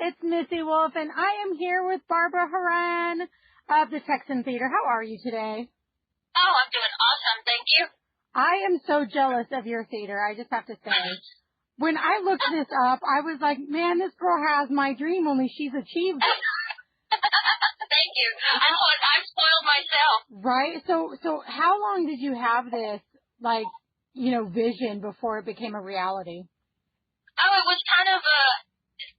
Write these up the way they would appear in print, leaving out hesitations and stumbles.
it's Missy Wolf, and I am here with Barbara Horan of the Texan Theater. How are you today? Oh, I'm doing awesome, thank you. I am so jealous of your theater, I just have to say. When I looked this up, I was like, man, this girl has my dream, only she's achieved it. Thank you. I've spoiled myself. Right? So how long did you have this, vision before it became a reality? Oh, it was kind of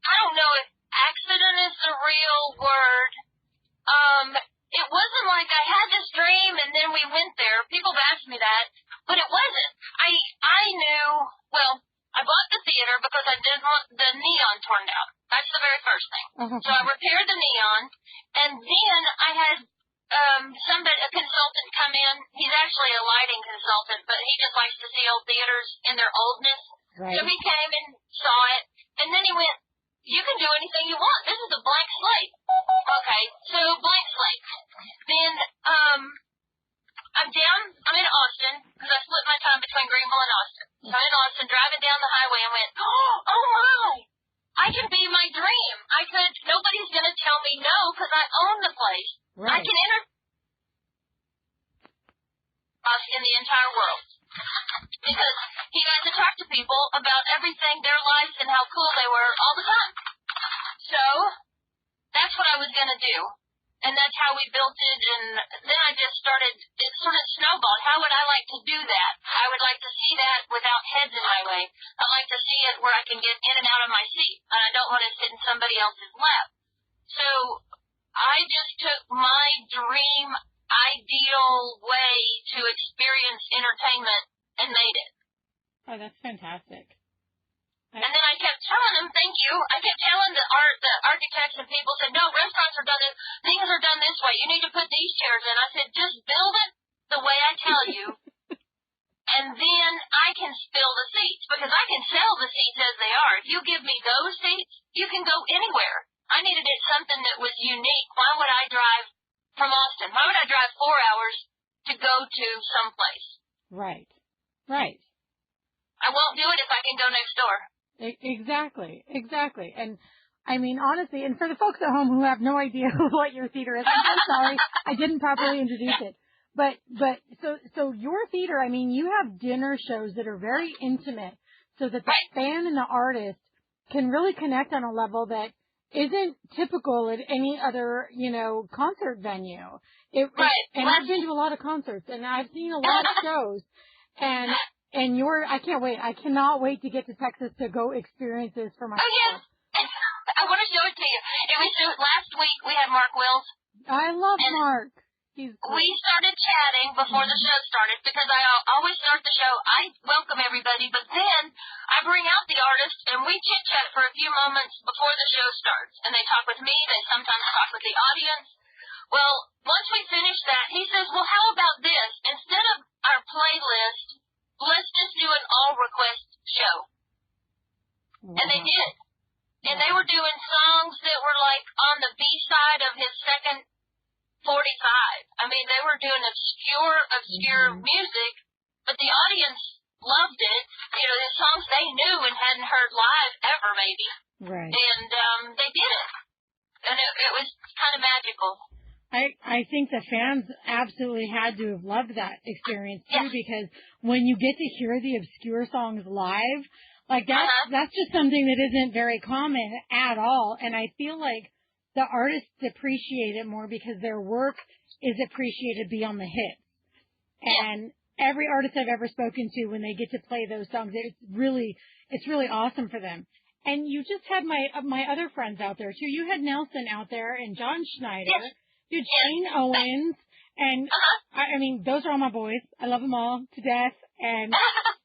I don't know if accident is the real word. It wasn't like I had this dream and then we went there. People have asked me that, but it wasn't. I knew, I bought the theater because I didn't want the neon torn down. That's the very first thing. So I repaired the neon, and then I had a consultant come in. He's actually a lighting consultant, but he just likes to see old theaters in their oldness. Right. So he came and saw it, and then he went, you can do anything you want. This is a blank slate. Okay, so blank slate. Then I'm in Austin, because I split my time between Greenville and Austin. So I'm in Austin, driving down the highway, and went, oh my, I can be my dream. Nobody's going to tell me no, because I own the place. Right. I can enter in the entire world. Because he got to talk to people about everything, their lives, and how cool they were all the time. So that's what I was going to do. And that's how we built it. And then I just started, it sort of snowballed. How would I like to do that? I would like to see that without heads in my way. I like to see it where I can get in and out of my seat. And I don't want to sit in somebody else's lap. So I just took my dream, ideal way to experience entertainment and made it. Oh, that's fantastic. And then I kept telling them, thank you. I kept telling the architects and people said, no, restaurants are done, things are done this way. You need to put these chairs in. I said, just build it the way I tell you. And then I can fill the seats because I can sell the seats as they are. If you give me those seats, you can go anywhere. I needed it something that was unique. Why would I drive from Austin? Why would I drive 4 hours to go to someplace? Right. I won't do it if I can go next door. Exactly. And I mean, honestly, and for the folks at home who have no idea what your theater is, I'm so sorry, I didn't properly introduce it. But so your theater, I mean, you have dinner shows that are very intimate so that the fan and the artist can really connect on a level that isn't typical at any other, concert venue. And I've been to a lot of concerts and I've seen a lot of shows and I can't wait. I cannot wait to get to Texas to go experience this for myself. Oh, yes. I want to show it to you. Last week we had Mark Wills. I love Mark. We started chatting before the show started because I always start the show. I welcome everybody, but then I bring out the artist and we chit-chat for a few moments before the show starts. And they talk with me. They sometimes talk with the audience. Well, once we finish that, he says, well, how about this? Instead of our playlist, let's just do an all-request show. Wow. And they did. And they were doing songs that were like on the B-side of his second 45. I mean, they were doing obscure music, but the audience loved it. The songs they knew and hadn't heard live ever, maybe. Right. And they did it. And it was kind of magical. I think the fans absolutely had to have loved that experience too, because when you get to hear the obscure songs live, like that's just something that isn't very common at all. And I feel like the artists appreciate it more because their work is appreciated beyond the hits. And every artist I've ever spoken to, when they get to play those songs, it's really awesome for them. And you just had my other friends out there too. You had Nelson out there and John Schneider. Yes. Shane Owens, and I mean, those are all my boys. I love them all to death, and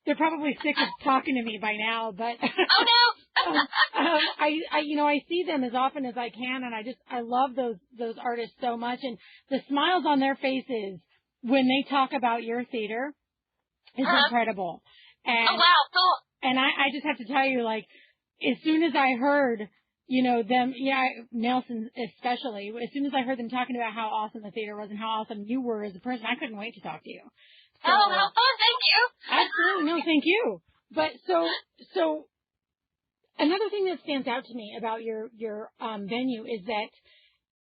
they're probably sick of talking to me by now, but oh no. I see them as often as I can, and I love those artists so much, and the smiles on their faces when they talk about your theater is incredible. And, oh wow, cool. And I just have to tell you, like, as soon as I heard them, Nelson especially, as soon as I heard them talking about how awesome the theater was and how awesome you were as a person, I couldn't wait to talk to you. So, how fun, thank you. Absolutely, no, thank you. But so another thing that stands out to me about your venue is that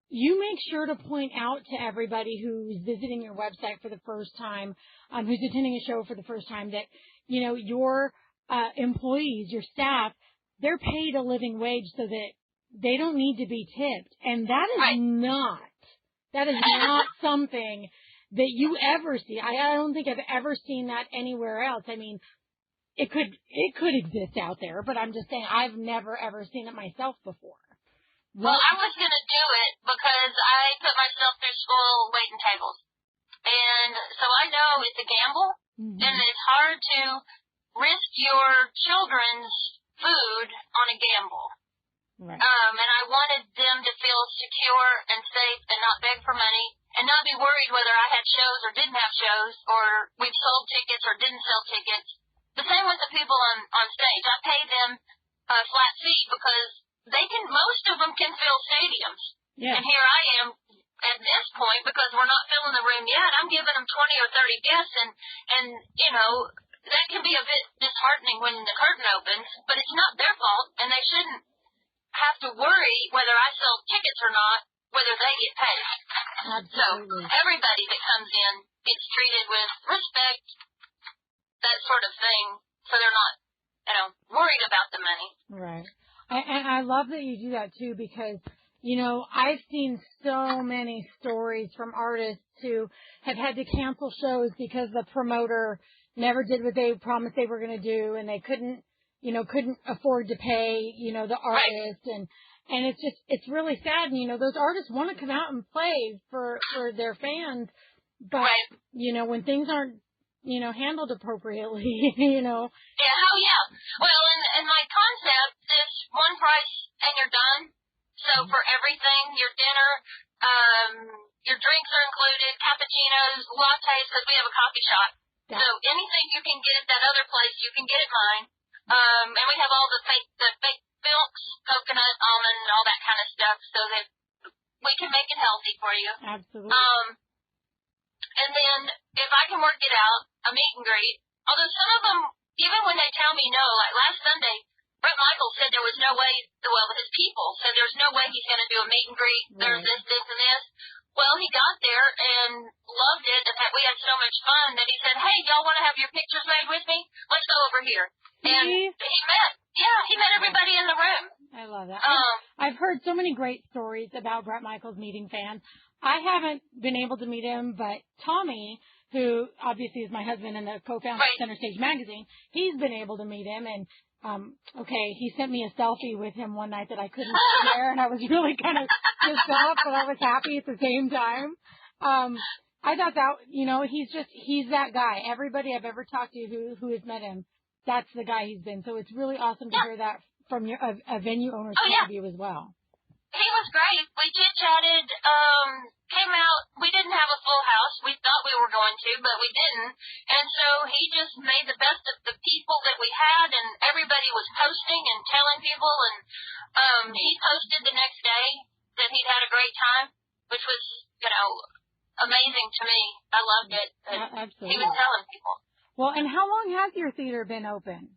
you make sure to point out to everybody who's visiting your website for the first time, who's attending a show for the first time, that, you know, your employees, your staff, they're paid a living wage so that they don't need to be tipped. And that is not something that you ever see. I don't think I've ever seen that anywhere else. I mean, it could exist out there, but I'm just saying I've never ever seen it myself before. Well, I was going to do it because I put myself through school waiting tables. And so I know it's a gamble, and it's hard to risk your children's food on a gamble. Right. And I wanted them to feel secure and safe and not beg for money and not be worried whether I had shows or didn't have shows or we sold tickets or didn't sell tickets. The same with the people on stage. I pay them a flat fee because most of them can fill stadiums. Yeah. And here I am at this point because we're not filling the room yet. I'm giving them 20 or 30 guests and you know, that can be a bit disheartening when the curtain opens, but it's not their fault and they shouldn't have to worry whether I sell tickets or not, whether they get paid. Absolutely. So everybody that comes in gets treated with respect, that sort of thing, so they're not, you know, worried about the money. Right. And I love that you do that too because, you know, I've seen so many stories from artists who have had to cancel shows because the promoter never did what they promised they were going to do and they couldn't afford to pay, you know, the artist. Right. And it's really sad. And, you know, those artists want to come out and play for their fans. But, right. You know, when things aren't, you know, handled appropriately, you know. Yeah, oh yeah. Well, and my concept is one price and you're done. So for everything, your dinner, your drinks are included, cappuccinos, lattes, because we have a coffee shop. Yeah. So anything you can get at that other place, you can get at mine. And we have all the fake milks, coconut, almond, and all that kind of stuff so that we can make it healthy for you. Absolutely. And then if I can work it out, a meet and greet. Although some of them, even when they tell me no, like last Sunday, Brett Michaels said there was no way, well, his people said there's no way he's going to do a meet and greet. Right. There's this, and this. Well, he got there and loved it, and we had so much fun that he said, hey, y'all want to have your pictures made with me? Let's go over here. And he met everybody in the room. I love that. I've heard so many great stories about Brett Michaels meeting fans. I haven't been able to meet him, but Tommy, who obviously is my husband and the co-founder of Center Stage Magazine, he's been able to meet him. And, he sent me a selfie with him one night that I couldn't share, and I was really kind of pissed off, but I was happy at the same time. I thought that, you know, he's that guy. Everybody I've ever talked to who has met him, that's the guy he's been. So it's really awesome to hear that from a venue owner's point of view as well. He was great. We chit-chatted, came out. We didn't have a full house. We thought we were going to, but we didn't. And so he just made the best of the people that we had, and everybody was posting and telling people. And he posted the next day that he'd had a great time, which was, you know, amazing to me. I loved it. Absolutely. He was telling people. Well, and how long has your theater been open?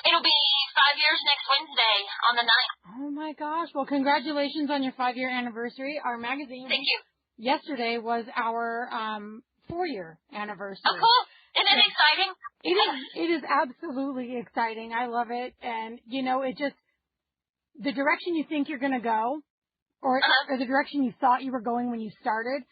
It'll be 5 years next Wednesday on the 9th. Oh, my gosh. Well, congratulations on your 5-year anniversary. Our magazine. Thank you. Yesterday was our 4-year anniversary. Oh, cool. Isn't it exciting? It is absolutely exciting. I love it. And, you know, the direction you think you're going to go or the direction you thought you were going when you started,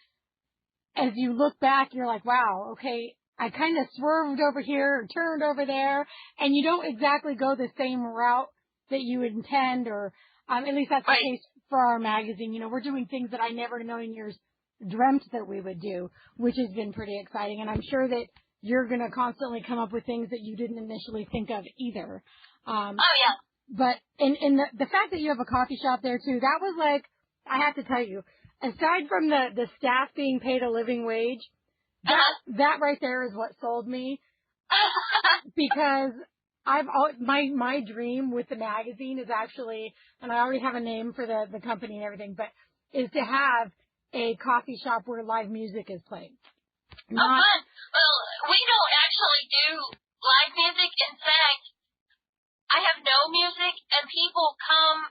as you look back, you're like, wow, okay, I kind of swerved over here or turned over there, and you don't exactly go the same route that you intend, or at least that's the case for our magazine. You know, we're doing things that I never in a million years dreamt that we would do, which has been pretty exciting, and I'm sure that you're going to constantly come up with things that you didn't initially think of either. But in the fact that you have a coffee shop there too, that was like, I have to tell you, aside from the staff being paid a living wage, that right there is what sold me, because my dream with the magazine is actually, and I already have a name for the company and everything, but is to have a coffee shop where live music is played. Fun. Well, we don't actually do live music. In fact, I have no music, and people come.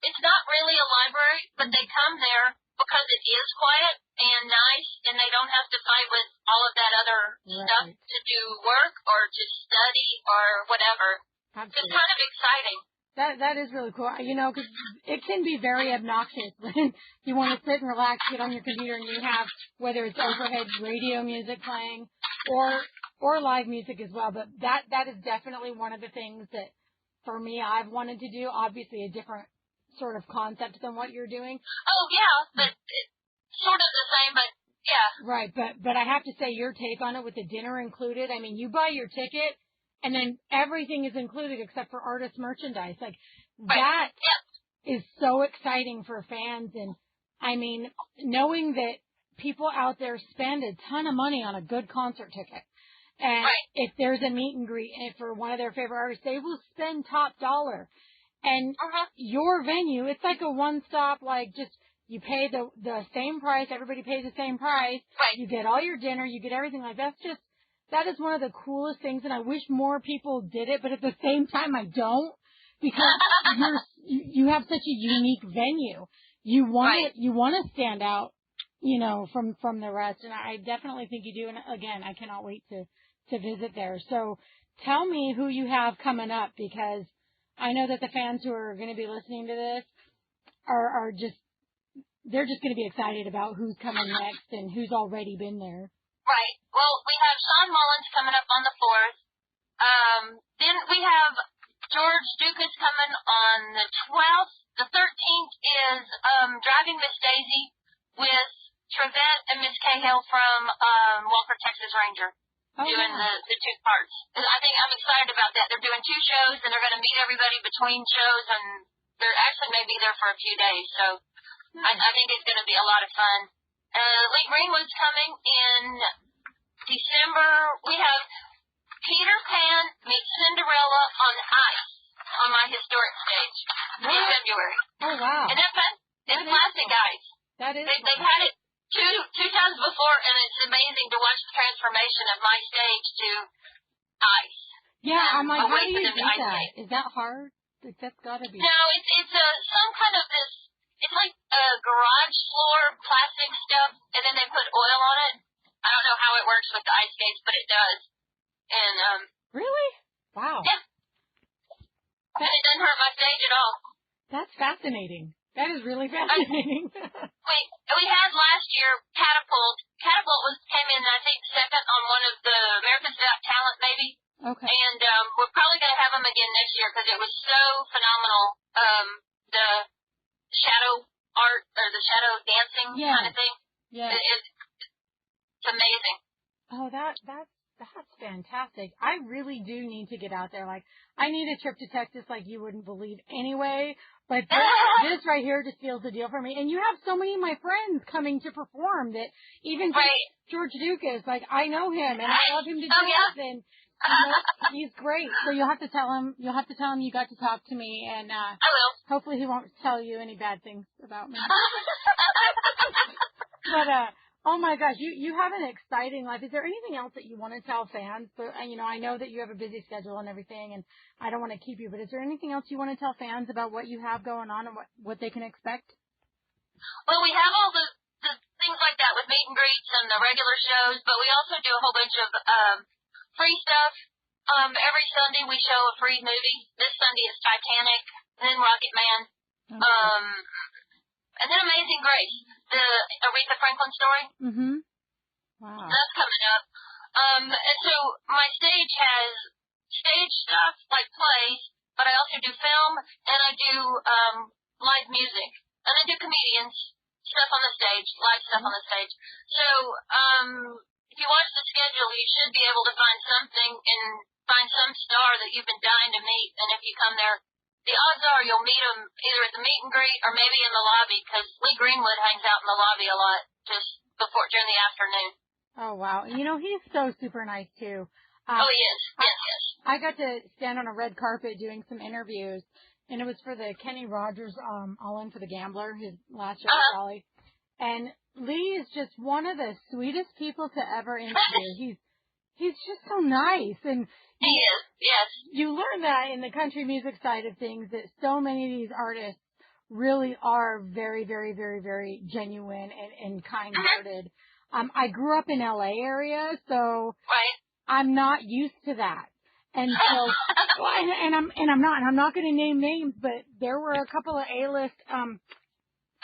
It's not really a library, but they come there because it is quiet and nice, and they don't have to fight with all of that other stuff to do work or to study or whatever. Absolutely. It's kind of exciting. That is really cool. You know, because it can be very obnoxious when you want to sit and relax, get on your computer, and you have, whether it's overhead radio music playing or live music as well. But that is definitely one of the things that, for me, I've wanted to do. Obviously, a different sort of concept than what you're doing. Oh, yeah, but it's sort of the same, but yeah. Right, but I have to say your take on it with the dinner included. I mean, you buy your ticket, and then everything is included except for artist merchandise. Like, that is so exciting for fans. And, I mean, knowing that people out there spend a ton of money on a good concert ticket. And if there's a meet and greet for one of their favorite artists, they will spend top dollar. And your venue, it's like a one-stop, like, just you pay the same price. Everybody pays the same price. Right. You get all your dinner. You get everything. Like, that is one of the coolest things, and I wish more people did it, but at the same time, I don't, because you have such a unique venue. You want to stand out, you know, from the rest, and I definitely think you do. And again, I cannot wait to visit there. So tell me who you have coming up, because I know that the fans who are going to be listening to this are just, they're just going to be excited about who's coming next and who's already been there. Right. Well, we have Sean Mullins coming up on the 4th. Then we have George Dukas coming on the 12th. The 13th is Driving Miss Daisy with Trevette and Miss Cahill from Walker, Texas Ranger, doing the two parts. I think I'm excited about that. They're doing 2 shows, and they're going to meet everybody between shows, and they're actually may be there for a few days. So I think it's going to be a lot of fun. Lee Greenwood's coming in December. We have Peter Pan meets Cinderella on ice on my historic stage in February. Oh, wow. And it's plastic ice. That is. They've had it two times before, and it's amazing to watch the transformation of my stage to ice. Yeah, I'm like, how do you do that? Is that hard? That's got to be. No, it's some kind of this. It's like a garage floor plastic stuff, and then they put oil on it. I don't know how it works with the ice skates, but it does. And really? Wow. Yeah. And it doesn't hurt my stage at all. That's fascinating. That is really fascinating. We had last year Catapult. Catapult came in, I think, second on one of the America's Got Talent, maybe. Okay. And we're probably going to have them again next year because it was so phenomenal. The shadow art or the shadow dancing kind of thing. Yeah. It's amazing. Oh, that's fantastic. I really do need to get out there. Like, I need a trip to Texas like you wouldn't believe anyway. But this right here just feels the deal for me. And you have so many of my friends coming to perform that even George Dukas, like, I know him and I love him to death. And he's great. So you'll have to tell him you got to talk to me, and I will. Hopefully he won't tell you any bad things about me. But oh my gosh, you have an exciting life. Is there anything else that you want to tell fans? But you know, I know that you have a busy schedule and everything, and I don't want to keep you, but is there anything else you want to tell fans about what you have going on and what they can expect? Well, we have all the things like that with meet and greets and the regular shows, but we also do a whole bunch of free stuff. Every Sunday we show a free movie. This Sunday is Titanic, and then Rocket Man, and then Amazing Grace, the Aretha Franklin story. Mm-hmm. Wow. That's coming up. And so my stage has stage stuff like plays, but I also do film, and I do live music, and I do comedians stuff on the stage, live stuff on the stage. So if you watch the schedule, you should be able to find something and find some star that you've been dying to meet. And if you come there, the odds are you'll meet them either at the meet and greet or maybe in the lobby, because Lee Greenwood hangs out in the lobby a lot just during the afternoon. Oh, wow. You know, he's so super nice, too. Oh, he is. Yes. I got to stand on a red carpet doing some interviews, and it was for the Kenny Rogers All In for the Gambler, his last show at Raleigh. And Lee is just one of the sweetest people to ever interview. he's just so nice. And he is, yes. You learn that in the country music side of things, that so many of these artists really are very, very, very, very genuine and kind-hearted. I grew up in LA area, so I'm not used to that. And so, I'm not going to name names, but there were a couple of A-list,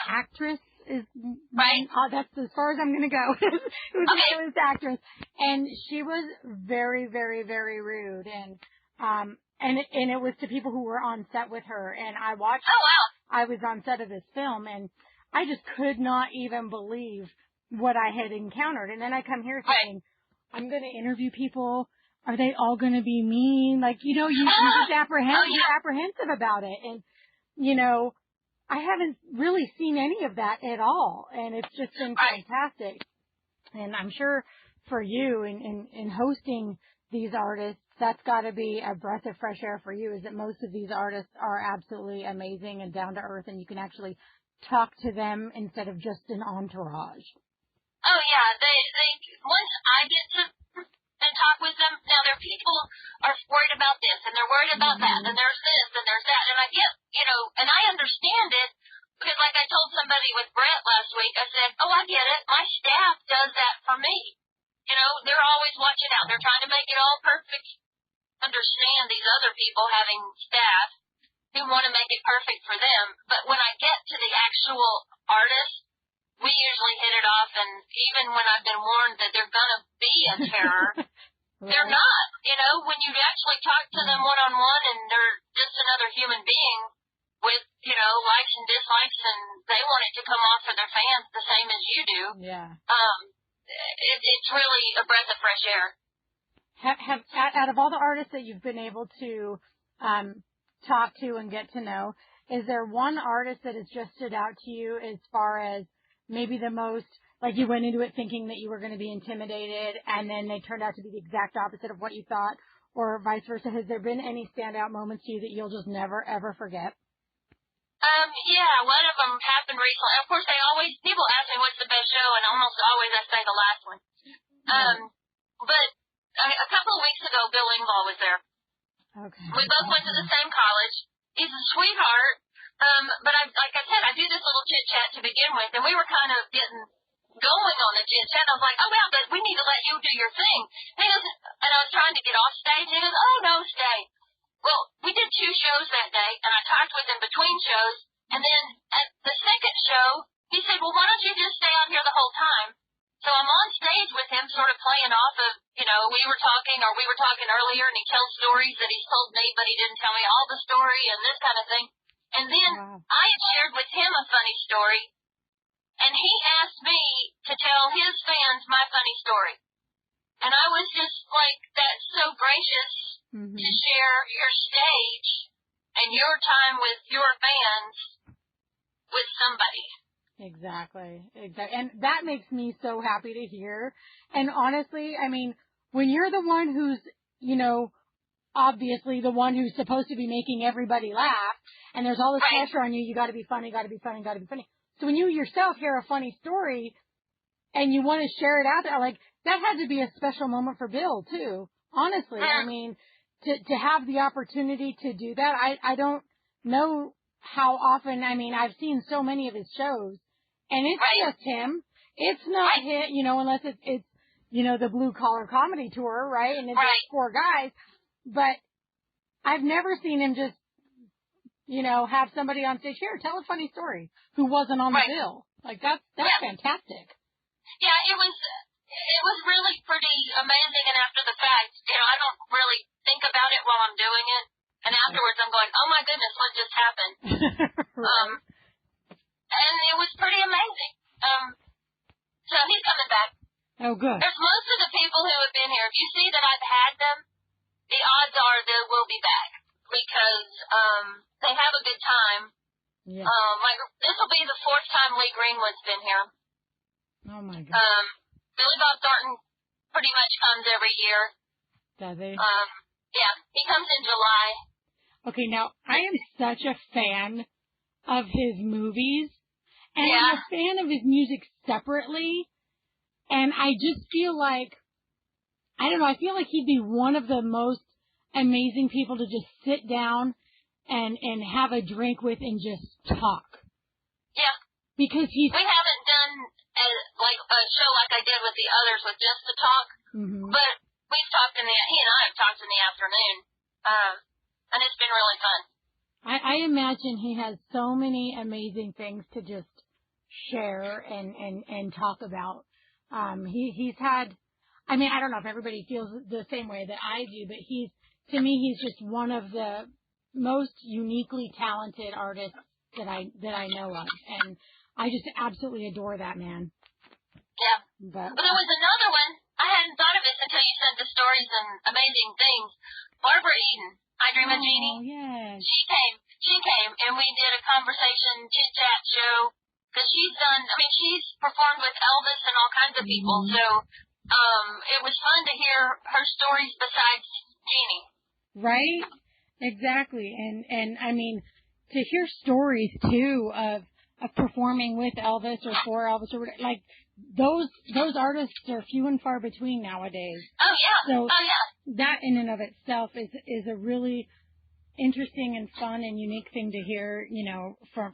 actresses. That's as far as I'm going to go. It was an A-list actress. And she was very, very, very rude. And it was to people who were on set with her. And I watched, I was on set of this film, and I just could not even believe what I had encountered. And then I come here saying, I'm going to interview people. Are they all going to be mean? Like, you're just apprehensive about it. And, I haven't really seen any of that at all. And it's just been fantastic. And I'm sure for you in hosting these artists, that's got to be a breath of fresh air for you, is that most of these artists are absolutely amazing and down to earth, and you can actually talk to them instead of just an entourage. Oh, yeah. They once I get to and talk with them, now their people are worried about this, and they're worried about that, and there's this, and there's that, and I get, and I understand it, because like I told somebody with Brett last week, I said, I get it. My staff does that for me. They're always watching out. They're trying to make it all perfect. Understand these other people having staff who want to make it perfect for them, but when I get to the actual artist, we usually hit it off, and even when I've been warned that they're going to be a terror, they're not. When you actually talk to them one-on-one, and they're just another human being with, likes and dislikes, and they want it to come off for their fans the same as you do. Yeah. It's really a breath of fresh air. Out of all the artists that you've been able to talk to and get to know, is there one artist that has just stood out to you as far as maybe the most, like you went into it thinking that you were going to be intimidated, and then they turned out to be the exact opposite of what you thought, or vice versa? Has there been any standout moments to you that you'll just never, ever forget? Yeah, one of them happened recently. Of course, people ask me what's the best show, and almost always I say the last one. But a couple of weeks ago, Bill Engvall was there. Okay. We both went to the same college. He's a sweetheart. But like I said, I do this little chit-chat to begin with, and we were kind of getting going on the chit-chat. I was like, but we need to let you do your thing. And I was trying to get off stage, and he goes, no, stay. Well, we did 2 shows that day, and I talked with him between shows, and then at the second show, he said, well, why don't you just stay on here the whole time? So I'm on stage with him, sort of playing off of, we were talking earlier, and he tells stories that he's told me, but he didn't tell me all the story and this kind of thing. And then I shared with him a funny story, and he asked me to tell his fans my funny story. And I was just like, that's so gracious to share your stage and your time with your fans with somebody. Exactly. And that makes me so happy to hear. And honestly, I mean, when you're the one who's, obviously the one who's supposed to be making everybody laugh, and there's all this pressure on you, you got to be funny, got to be funny, got to be funny. So when you yourself hear a funny story and you want to share it out there, like, that had to be a special moment for Bill too. Honestly, I mean, to have the opportunity to do that, I don't know how often. I mean, I've seen so many of his shows, and it's just him. It's not him, unless it's the blue collar comedy tour, right? And it's just 4 guys. But I've never seen him just, have somebody on stage, here, tell a funny story, who wasn't on the bill. Like, that's fantastic. Yeah, it was really pretty amazing, and after the fact, I don't really think about it while I'm doing it, and afterwards I'm going, oh my goodness, what just happened? And it was pretty amazing. So he's coming back. Oh, good. There's most of the people who have been here. If you see that I've had them, the odds are they will be back, because they have a good time. Yeah. This will be the 4th time Lee Greenwood's been here. Oh my God. Billy Bob Thornton pretty much comes every year. Does he? Yeah, he comes in July. Okay, now I am such a fan of his movies, and I'm a fan of his music separately, and I just feel like I don't know, I feel like he'd be one of the most amazing people to just sit down and have a drink with and just talk. Yeah. Because we haven't done a show like I did with the others with just the talk, but we've talked he and I have talked in the afternoon, and it's been really fun. I imagine he has so many amazing things to just share and talk about. He's had, I mean, I don't know if everybody feels the same way that I do, but to me, he's just one of the most uniquely talented artists that I know of, and I just absolutely adore that man. Yeah. But there was another one. I hadn't thought of this until you said the stories and amazing things. Barbara Eden, I Dream of Jeannie. Oh, yes. She came, and we did a conversation, chit-chat show, because she's performed with Elvis and all kinds of people, so it was fun to hear her stories besides Jeannie. Right? Exactly. And I mean, to hear stories, too, of performing with Elvis or for Elvis or whatever, like, those artists are few and far between nowadays. Oh, yeah. So that in and of itself is a really interesting and fun and unique thing to hear,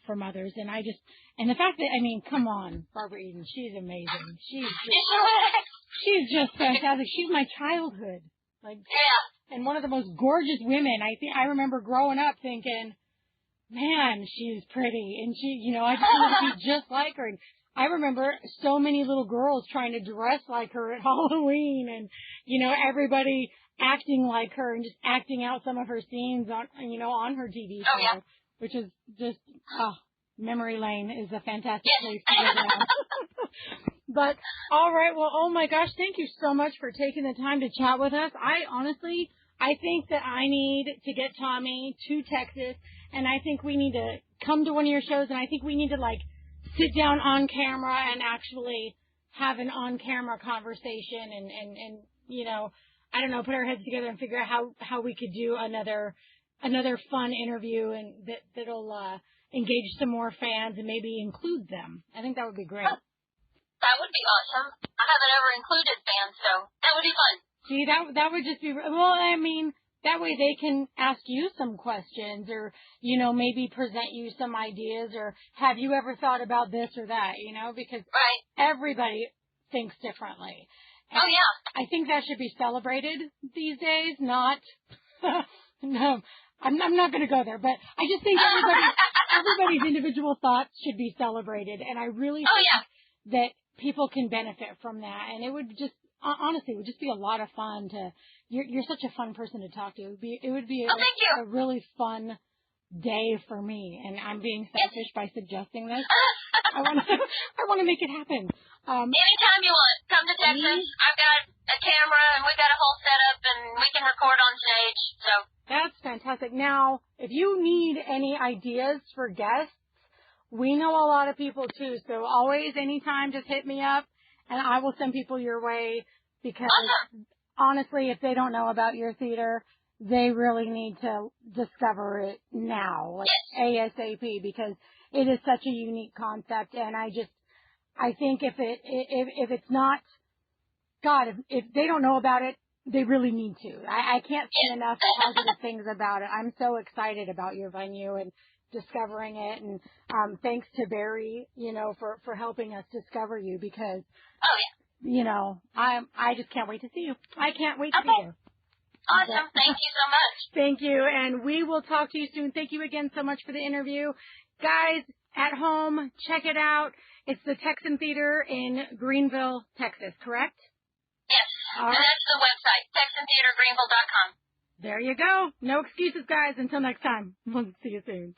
from others. And the fact that, I mean, come on, Barbara Eden, she's amazing. She's just fantastic. She's my childhood. And one of the most gorgeous women. I remember growing up thinking, man, she's pretty. And she, I just want to be just like her. And I remember so many little girls trying to dress like her at Halloween and, everybody acting like her and just acting out some of her scenes on her TV show, which is just, memory lane is a fantastic place to go down. But, all right, well, oh my gosh, thank you so much for taking the time to chat with us. I think that I need to get Tommy to Texas, and I think we need to come to one of your shows, and I think we need to, sit down on camera and actually have an on-camera conversation and I don't know, put our heads together and figure out how we could do another fun interview and that'll engage some more fans and maybe include them. I think that would be great. That would be awesome. I haven't ever included fans, so that would be fun. See, that would just be, well, I mean, that way they can ask you some questions or, maybe present you some ideas or have you ever thought about this or that, because everybody thinks differently. And I think that should be celebrated these days, not, no, I'm not going to go there, but I just think everybody's individual thoughts should be celebrated. And I really think that people can benefit from that. And it would just, honestly, it would just be a lot of fun you're such a fun person to talk to. It would be a really fun day for me. And I'm being selfish by suggesting this. I want to make it happen. Anytime you want, come to Texas. I've got a camera and we've got a whole setup and we can record on stage. So that's fantastic. Now, if you need any ideas for guests, we know a lot of people too. So always, anytime, just hit me up and I will send people your way because honestly, if they don't know about your theater, they really need to discover it now, ASAP, because it is such a unique concept. And I think if it's not, God, if they don't know about it, they really need to. I can't say enough positive things about it. I'm so excited about your venue and discovering it. And thanks to Barry, for helping us discover you because, I just can't wait to see you. I can't wait to be there. Awesome. Thank you so much. Thank you. And we will talk to you soon. Thank you again so much for the interview. Guys, at home, check it out. It's the Texan Theater in Greenville, Texas, correct? Yes. And that's the website, TexanTheaterGreenville.com. There you go. No excuses, guys. Until next time. We'll see you soon.